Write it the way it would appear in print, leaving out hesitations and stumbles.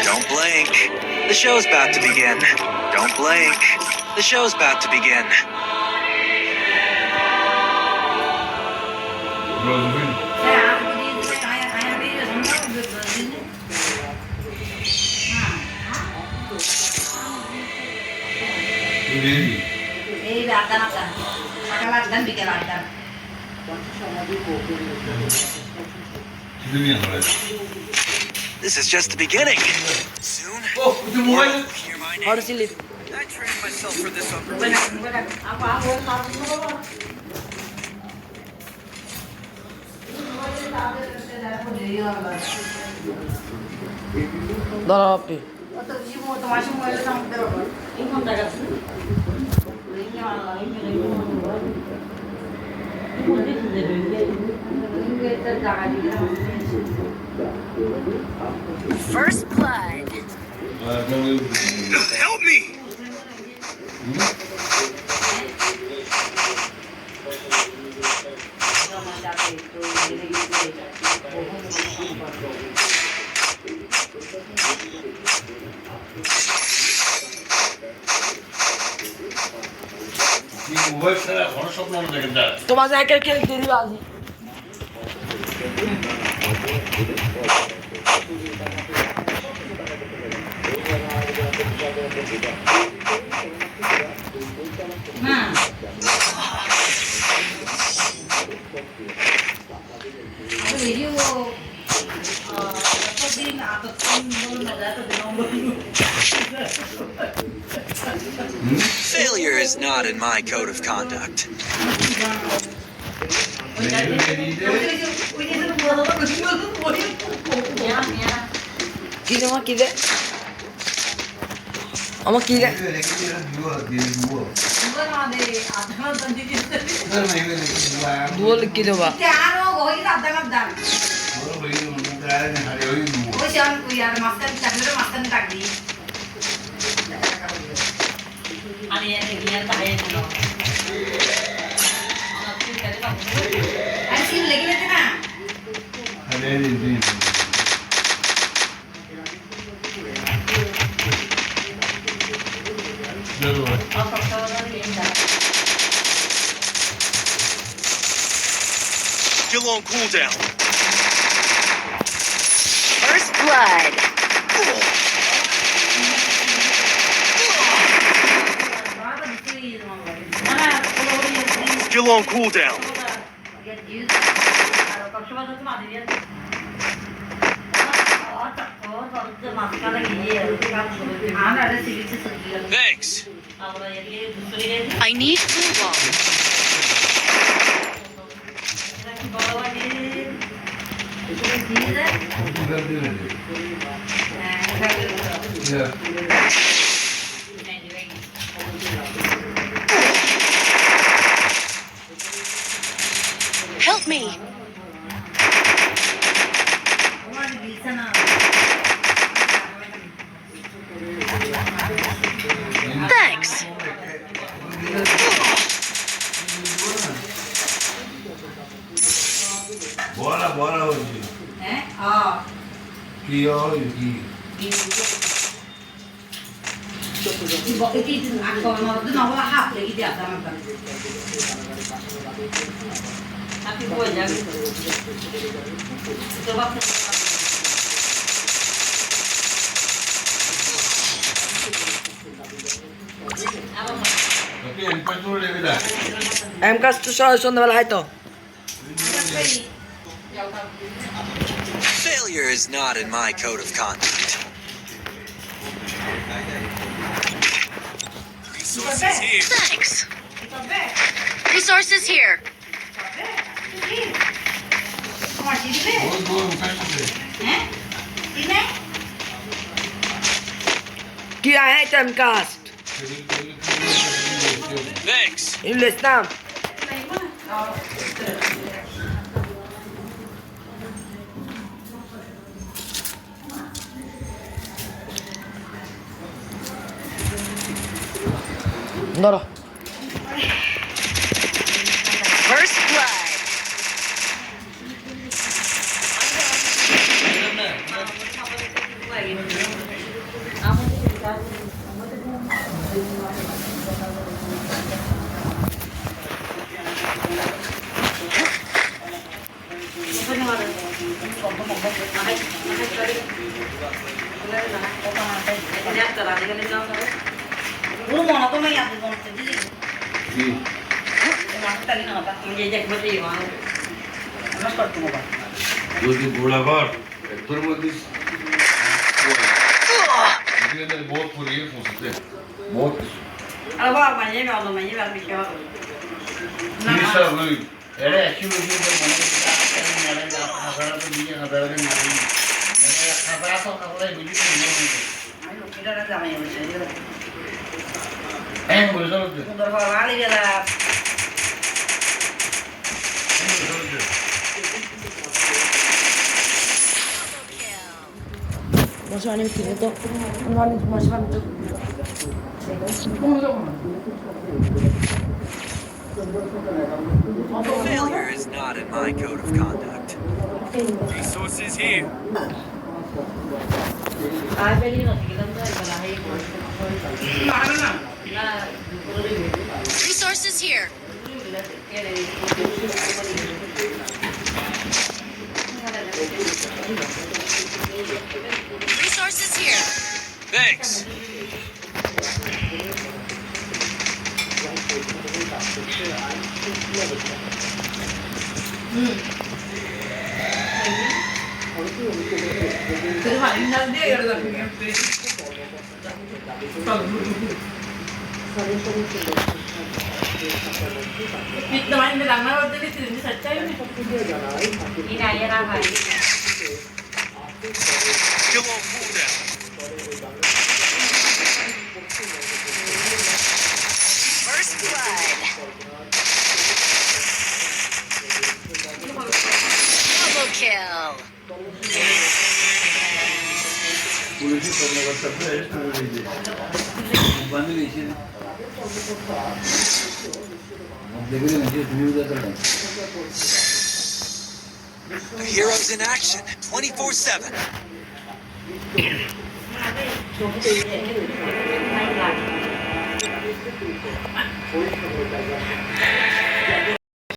Don't blink. The show's about to begin. Don't blink. The show's about to begin. This is just the beginning. Soon, you'll hear my name. How does he live? I trained myself for this on purpose. দাঁড়াও আপনি First blood. Help me! তোমার জায়গায় খেলতে দিবা আজি Failure is not in my code of conduct. কি রে মা কি রে আমার কি রে দুয়া লিখি দেবা Still on cooldown. First blood. Still on cooldown. Thanks. I need blue ball. Help me. Thanks. বড় হচ্ছে কি হয় কি এম কাজ তো সন্ধ্যাবেলা হয়তো Failure is not in my code of conduct. Resources here. Thanks. Resources here. কি আয় টাইম কাস্ট Thanks. ইংলিশনাম ধরো First blood. যদি গোলাঘর তোর মধ্যে बहुत पूरी है सोचते बहुत निशा हुई अरे एक्चुअली मुझे तो मने मेरे का खाना तो दिए ना दर्द में नहीं खाना तो खाना है बिल्कुल नहीं बोल रहा Masuk anime film itu. Masuk anime itu. Failure is not in my code of conduct. Resources here. Resources here. Resources here. Thanks. You won't fool them. First blood. Double kill. Police करने का सब है बंद लीजिए देख रहे हैं news आता है The heroes in action 24/7.